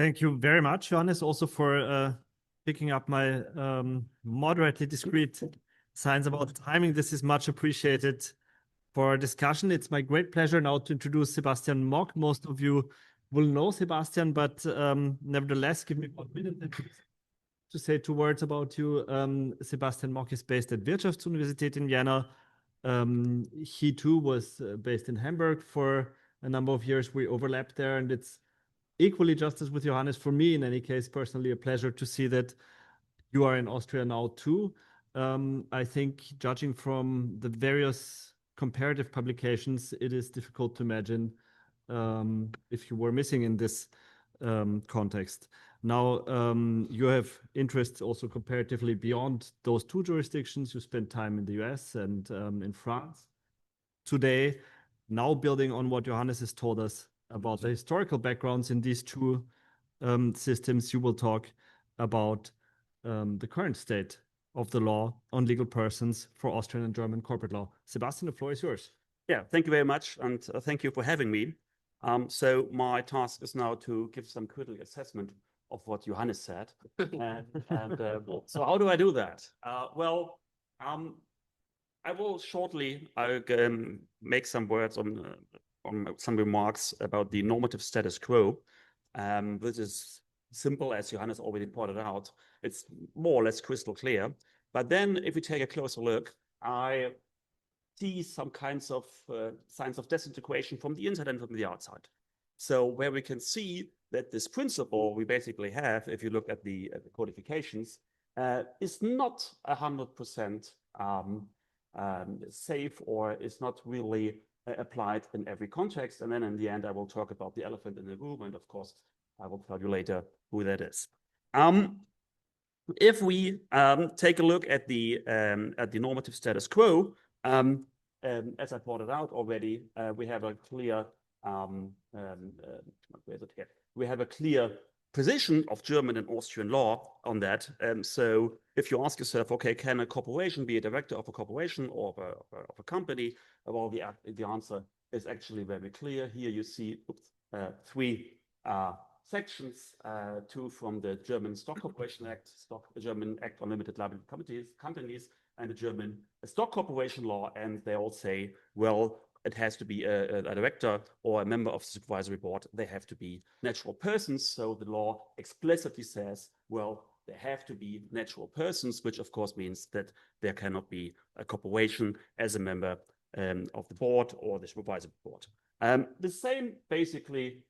Thank you very much, Johannes, also for picking up my moderately discreet signs about timing. This is much appreciated for our discussion. It's my great pleasure now to introduce Sebastian Mock. Most of you will know Sebastian, but nevertheless, give me 1 minute to say 2 words about you. Sebastian Mock is based at Wirtschaftsuniversität in Vienna. He too was based in Hamburg for a number of years. We overlapped there, and it's equally just as with Johannes, for me, in any case, personally, a pleasure to see that you are in Austria now too. I think judging from the various comparative publications, it is difficult to imagine if you were missing in this context. Now, you have interests also comparatively beyond those 2 jurisdictions. You spent time in the US and in France. Today, now building on what Johannes has told us about the historical backgrounds in these 2 systems, you will talk about the current state of the law on legal persons for Austrian and German corporate law. Sebastian, the floor is yours. Yeah, thank you very much, and thank you for having me. So my task is now to give some critical assessment of what Johannes said. So how do I do that? I will shortly make some words on some remarks about the normative status quo, which is simple, as Johannes already pointed out. It's more or less crystal clear. But then if we take a closer look, I see some kinds of signs of disintegration from the inside and from the outside. So where we can see that this principle we basically have, if you look at the codifications, is not 100% safe, or is not really applied in every context. And then in the end, I will talk about the elephant in the room, and of course, I will tell you later who that is. If we take a look at the normative status quo, as I pointed out already, we have a clear position of German and Austrian law on that. So if you ask yourself, okay, can a corporation be a director of a corporation or of a company? Well, the answer is actually very clear. Here you see 3 sections, 2 from the German Stock Corporation Act, the German Act on Limited Liability Companies, and the German Stock Corporation Law. And they all say, well, it has to be a director or a member of the supervisory board. They have to be natural persons. So the law explicitly says, well, they have to be natural persons, which of course means that there cannot be a corporation as a member of the board or the supervisory board. The same basically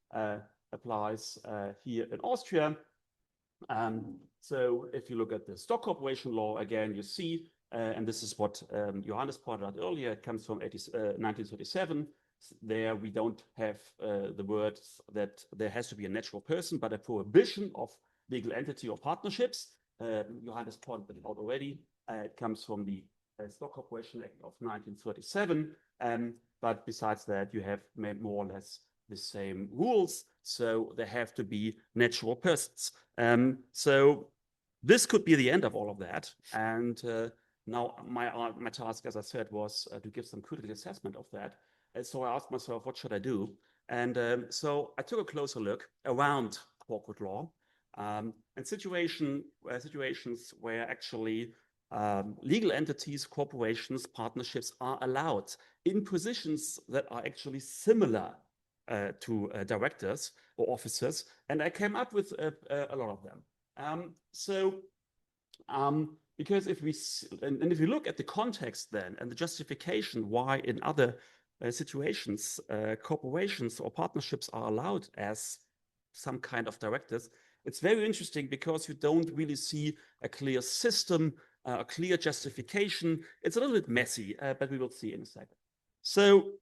applies here in Austria. So if you look at the Stock Corporation Law, again, you see, and this is what Johannes pointed out earlier, it comes from 1937. There we don't have the words that there has to be a natural person, but a prohibition of legal entity or partnerships. Johannes pointed it out already. It comes from the Stock Corporation Act of 1937. But besides that, you have more or less the same rules. So they have to be natural persons. So this could be the end of all of that. And now my task, as I said, was to give some critical assessment of that. And so I asked myself, what should I do? And so I took a closer look around corporate law and situations where actually legal entities, corporations, partnerships are allowed in positions that are actually similar to directors or officers. And I came up with a lot of them. Because if we look at the context then and the justification why in other situations corporations or partnerships are allowed as some kind of directors, it's very interesting because you don't really see a clear system, a clear justification. It's a little bit messy, but we will see in a second. So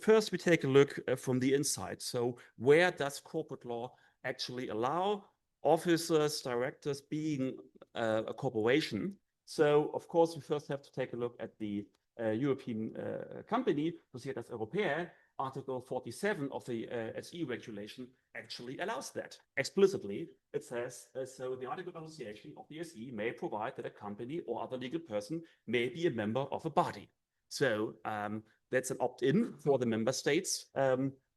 first we take a look from the inside. So where does corporate law actually allow officers, directors being a corporation? So of course we first have to take a look at the European company, Societas Europaea. Article 47 of the SE regulation actually allows that explicitly. It says, so the Article of Association of the SE may provide that a company or other legal person may be a member of a body. So that's an opt-in for the member states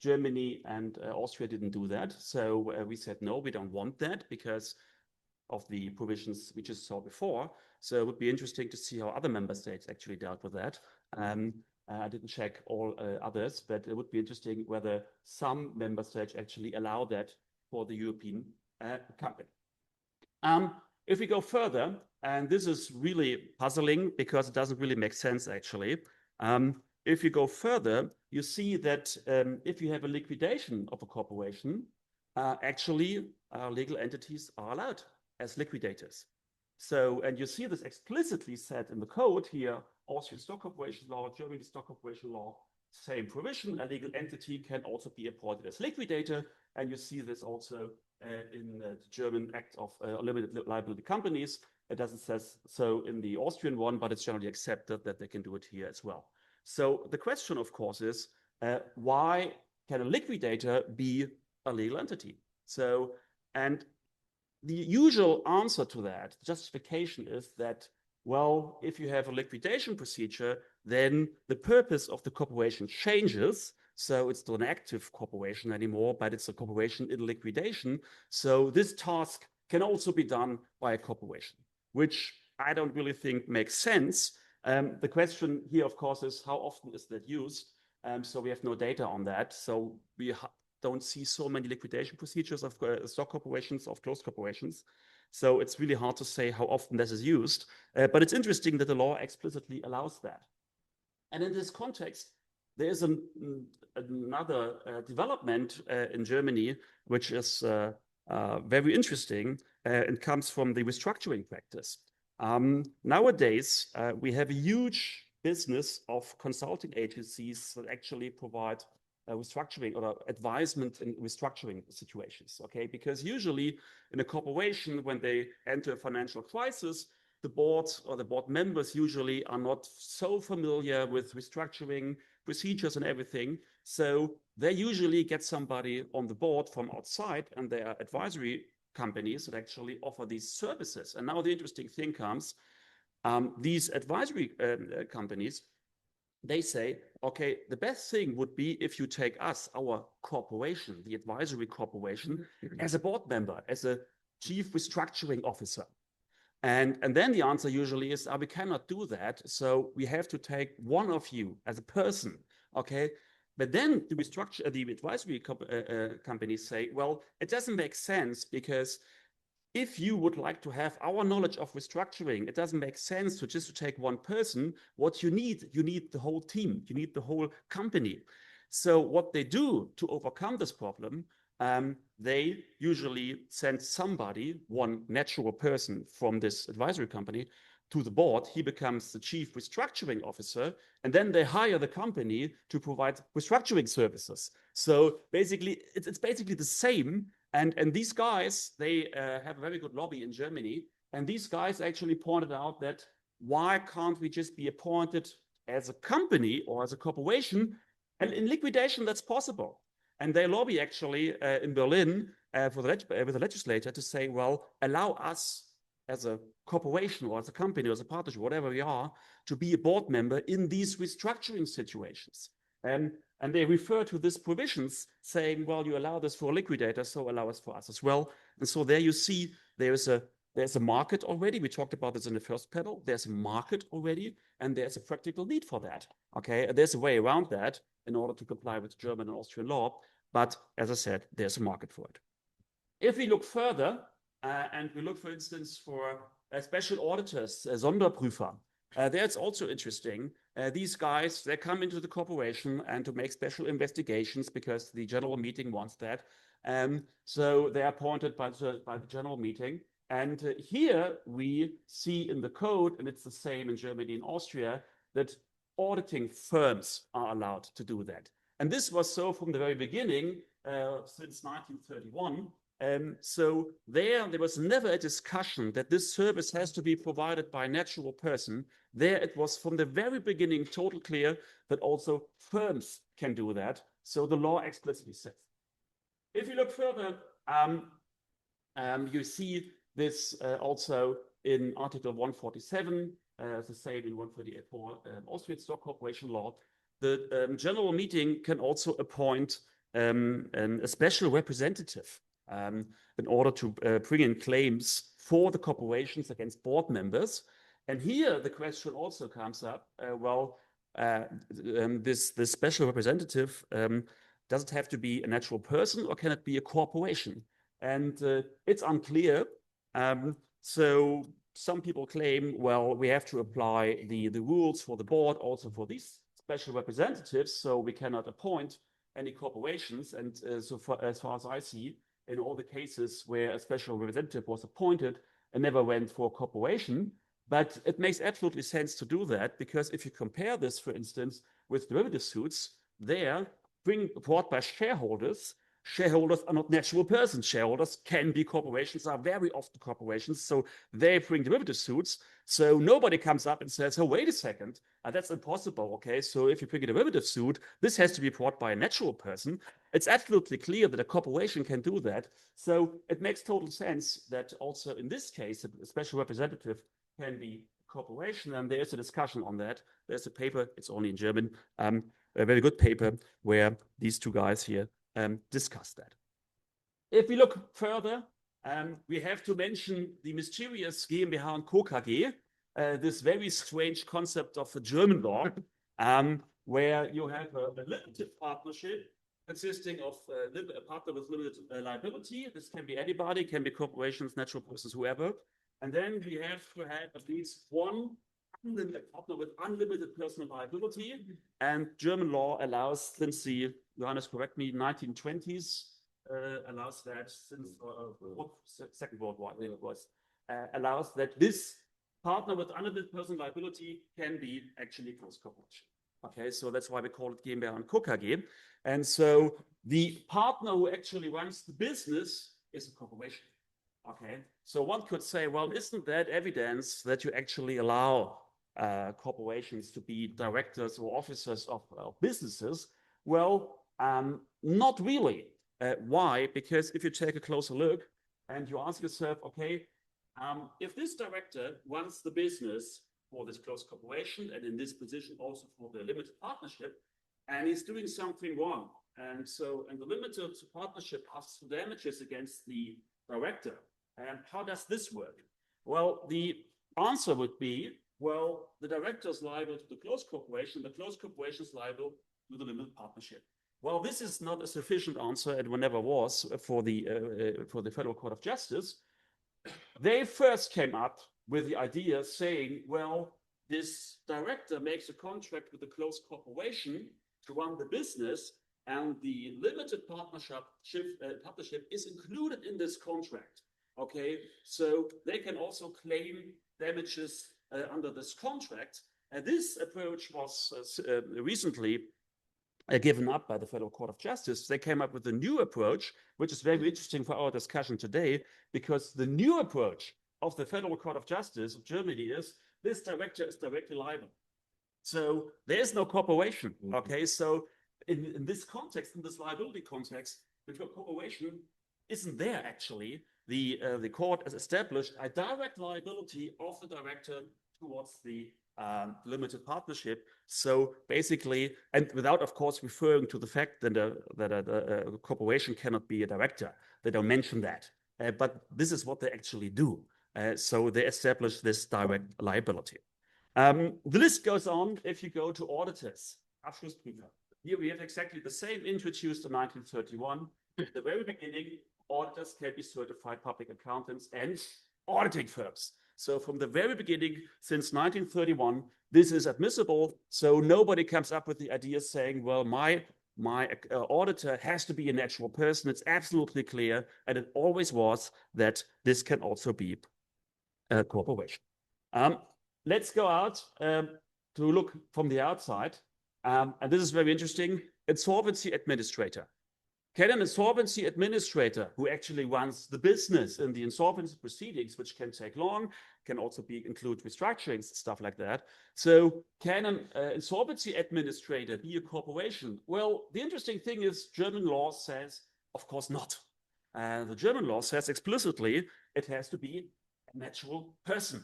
Germany and Austria didn't do that. So we said, no, we don't want that because of the provisions we just saw before. So it would be interesting to see how other member states actually dealt with that. I didn't check all others, but it would be interesting whether some member states actually allow that for the European company. If we go further, and this is really puzzling because it doesn't really make sense actually. If you go further, you see that if you have a liquidation of a corporation, actually legal entities are allowed as liquidators. So, and you see this explicitly said in the code here, Austrian Stock Corporation Law, German Stock Corporation Law, same provision, a legal entity can also be appointed as liquidator. And you see this also in the German Act of Limited Liability Companies. It doesn't say so in the Austrian one, but it's generally accepted that they can do it here as well. So the question, of course, is why can a liquidator be a legal entity? So, and the usual answer to that, justification is that, well, if you have a liquidation procedure, then the purpose of the corporation changes. So it's not an active corporation anymore, but it's a corporation in liquidation. So this task can also be done by a corporation, which I don't really think makes sense. The question here, of course, is how often is that used? So we have no data on that. So we don't see so many liquidation procedures of stock corporations, of closed corporations. So it's really hard to say how often this is used. But it's interesting that the law explicitly allows that. And in this context, there is another development in Germany, which is very interesting. It comes from the restructuring practice. Nowadays, we have a huge business of consulting agencies that actually provide restructuring or advisement in restructuring situations, okay? Because usually in a corporation, when they enter a financial crisis, the board or the board members usually are not so familiar with restructuring procedures and everything. So they usually get somebody on the board from outside, and they are advisory companies that actually offer these services. And now the interesting thing comes, these advisory companies, they say, okay, the best thing would be if you take us, our corporation, the advisory corporation, as a board member, as a chief restructuring officer. And then the answer usually is, we cannot do that. So we have to take one of you as a person, okay? But then the advisory companies say, well, it doesn't make sense because if you would like to have our knowledge of restructuring, it doesn't make sense to just take one person. What you need the whole team, you need the whole company. So what they do to overcome this problem, they usually send somebody, one natural person from this advisory company, to the board. He becomes the chief restructuring officer, and then they hire the company to provide restructuring services. So basically, it's basically the same. And these guys, they have a very good lobby in Germany. And these guys actually pointed out that why can't we just be appointed as a company or as a corporation? And in liquidation, that's possible. And they lobby actually in Berlin with the legislator to say, well, allow us as a corporation or as a company or as a partnership, whatever we are, to be a board member in these restructuring situations. And they refer to these provisions saying, well, you allow this for a liquidator, so allow us for us as well. And so there you see there's a market already. We talked about this in the first panel. There's a market already, and there's a practical need for that. Okay, there's a way around that in order to comply with German and Austrian law. But as I said, there's a market for it. If we look further, and we look, for instance, for special auditors, Sonderprüfer, there it's also interesting. These guys, they come into the corporation and to make special investigations because the general meeting wants that. So they are appointed by the general meeting. And here we see in the code, and it's the same in Germany and Austria, that auditing firms are allowed to do that. And this was so from the very beginning, since 1931. So there was never a discussion that this service has to be provided by a natural person. There it was from the very beginning totally clear that also firms can do that. So the law explicitly says. If you look further, you see this also in Article 147, the same in 138 for Austrian Stock Corporation Law. The general meeting can also appoint a special representative in order to bring in claims for the corporations against board members. And here the question also comes up, this special representative, does it have to be a natural person or can it be a corporation? And it's unclear. So some people claim, well, we have to apply the rules for the board also for these special representatives, so we cannot appoint any corporations. And as far as I see, in all the cases where a special representative was appointed, it never went for a corporation. But it makes absolutely sense to do that, because if you compare this, for instance, with derivative suits, they're brought by shareholders. Shareholders are not natural persons. Shareholders can be corporations, are very often corporations. So they bring derivative suits. So nobody comes up and says, oh, wait a second, that's impossible. Okay, so if you bring a derivative suit, this has to be brought by a natural person. It's absolutely clear that a corporation can do that. So it makes total sense that also in this case, a special representative can be a corporation. And there's a discussion on that. There's a paper, it's only in German, a very good paper where these two guys here discuss that. If we look further, we have to mention the mysterious GmbH und Co. KG, this very strange concept of the German law, where you have a limited partnership consisting of a partner with limited liability. This can be anybody, can be corporations, natural persons, whoever. And then we have to have at least one partner with unlimited personal liability. And German law allows, since the, Johannes, correct me, 1920s, allows that since Second World War, I think it was, allows that this partner with unlimited personal liability can be actually close corporation. Okay, so that's why we call it GmbH und Co. KG. And so the partner who actually runs the business is a corporation. Okay, so one could say, well, isn't that evidence that you actually allow corporations to be directors or officers of businesses? Well, not really. Why? Because if you take a closer look and you ask yourself, okay, if this director runs the business for this close corporation and in this position also for the limited partnership, and he's doing something wrong, and the limited partnership asks for damages against the director, and how does this work? Well, the answer would be, well, the director is liable to the close corporation, the close corporation is liable to the limited partnership. Well, this is not a sufficient answer, and never was, for the Federal Court of Justice. They first came up with the idea saying, well, this director makes a contract with the close corporation to run the business, and the limited partnership is included in this contract. Okay, so they can also claim damages under this contract. And this approach was recently given up by the Federal Court of Justice. They came up with a new approach, which is very interesting for our discussion today, because the new approach of the Federal Court of Justice of Germany is this director is directly liable. So there is no corporation. Okay, so in this context, in this liability context, the corporation isn't there actually. The court has established a direct liability of the director towards the limited partnership. So basically, and without, of course, referring to the fact that a corporation cannot be a director. They don't mention that. But this is what they actually do. So they establish this direct liability. The list goes on if you go to auditors. Abschlussprüfer. Here we have exactly the same introduced in 1931. At the very beginning, auditors can be certified public accountants and auditing firms. So from the very beginning, since 1931, this is admissible. So nobody comes up with the idea saying, well, my auditor has to be a natural person. It's absolutely clear. And it always was that this can also be a corporation. Let's go out to look from the outside. And this is very interesting. Insolvency administrator. Can an insolvency administrator who actually runs the business in the insolvency proceedings, which can take long, can also include restructurings, stuff like that. So can an insolvency administrator be a corporation? Well, the interesting thing is German law says, of course not. The German law says explicitly it has to be a natural person.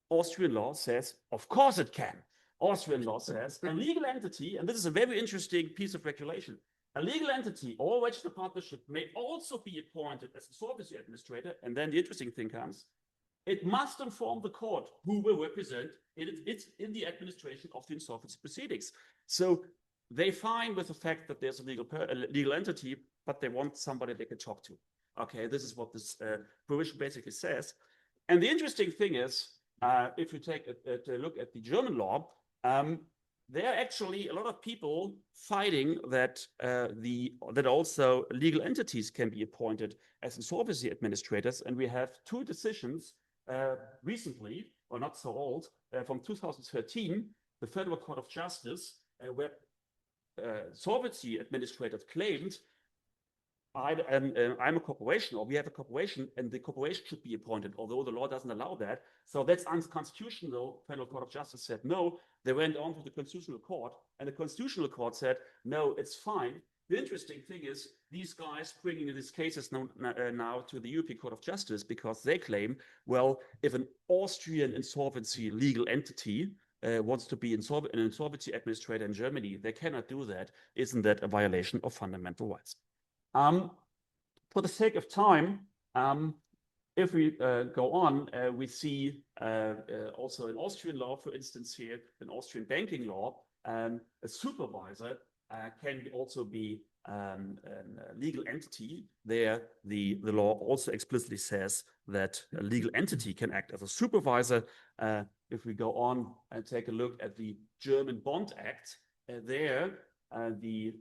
Austrian law says, of course it can. Austrian law says a legal entity, and this is a very interesting piece of regulation, a legal entity or registered partnership may also be appointed as a insolvency administrator. And then the interesting thing comes. It must inform the court who will represent it in the administration of the insolvency proceedings. So they fine with the fact that there's a legal entity, but they want somebody they can talk to. Okay, this is what this provision basically says. And the interesting thing is, if you take a look at the German law, there are actually a lot of people fighting that that also legal entities can be appointed as insolvency administrators. And we have two decisions recently, or not so old, from 2013, the Federal Court of Justice, where insolvency administrators claimed I'm a corporation, or we have a corporation, and the corporation should be appointed, although the law doesn't allow that. So that's unconstitutional. Federal Court of Justice said no. They went on to the Constitutional Court, and the Constitutional Court said, no, it's fine. The interesting thing is these guys bringing these cases now to the European Court of Justice because they claim, well, if an Austrian insolvency legal entity wants to be an insolvency administrator in Germany, they cannot do that. Isn't that a violation of fundamental rights? For the sake of time, if we go on, we see also in Austrian law, for instance, here, in Austrian banking law, a supervisor can also be a legal entity. There, the law also explicitly says that a legal entity can act as a supervisor. If we go on and take a look at the German Bond Act, there the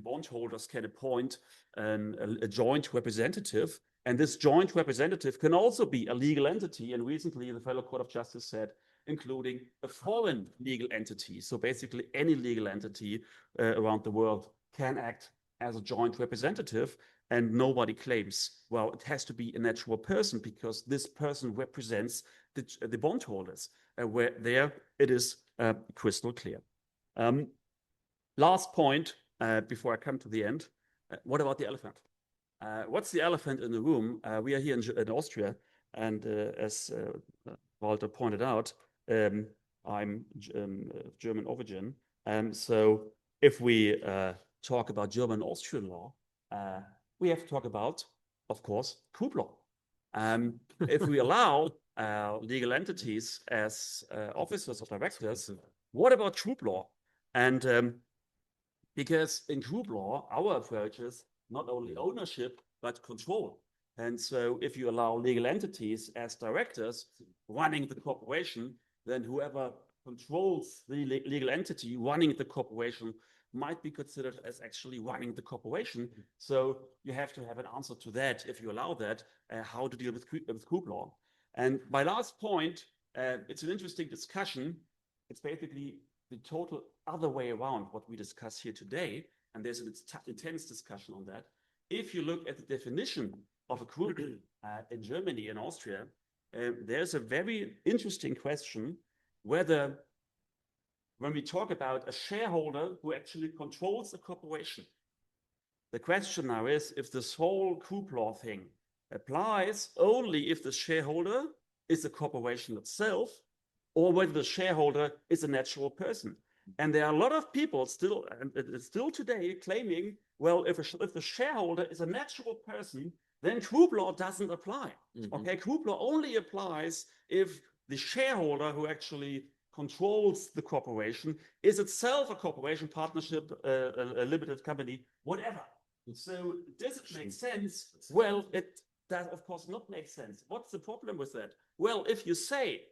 bondholders can appoint a joint representative, and this joint representative can also be a legal entity. And recently, the Federal Court of Justice said, including a foreign legal entity. So basically, any legal entity around the world can act as a joint representative, and nobody claims, well, it has to be a natural person because this person represents the bondholders, where there it is crystal clear. Last point. Before I come to the end, what about the elephant? What's the elephant in the room? We are here in Austria, and as Walter pointed out, I'm German origin. So if we talk about German Austrian law, we have to talk about, of course, group law. If we allow legal entities as officers or directors, what about group law? And because in group law, our approach is not only ownership, but control. And so if you allow legal entities as directors running the corporation, then whoever controls the legal entity running the corporation might be considered as actually running the corporation. So you have to have an answer to that if you allow that, how to deal with group law. And my last point, it's an interesting discussion. It's basically the total other way around what we discuss here today, and there's an intense discussion on that. If you look at the definition of a group in Germany and Austria, there's a very interesting question whether, when we talk about a shareholder who actually controls a corporation, the question now is if this whole group law thing applies only if the shareholder is the corporation itself, or whether the shareholder is a natural person. And there are a lot of people still today claiming, well, if the shareholder is a natural person, then group law doesn't apply. Okay, group law only applies if the shareholder who actually controls the corporation is itself a corporation, partnership, a limited company, whatever. So does it make sense? Well, it does, of course, not make sense. What's the problem with that? Well, if you say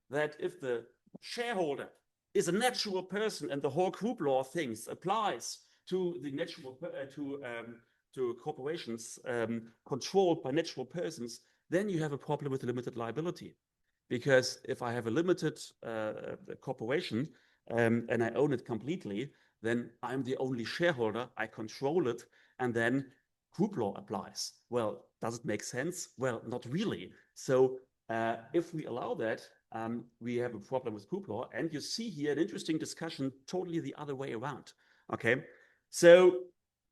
that if the shareholder is a natural person and the whole group law things applies to the natural to corporations controlled by natural persons, then you have a problem with limited liability. Because if I have a limited corporation and I own it completely, then I'm the only shareholder, I control it, and then group law applies. Well, does it make sense? Well, not really. So if we allow that, we have a problem with group law. And you see here an interesting discussion, totally the other way around. Okay, so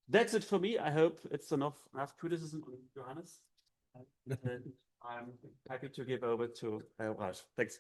that's it for me. I hope it's enough criticism on Johannes. I'm happy to give over to Ralf. Thanks.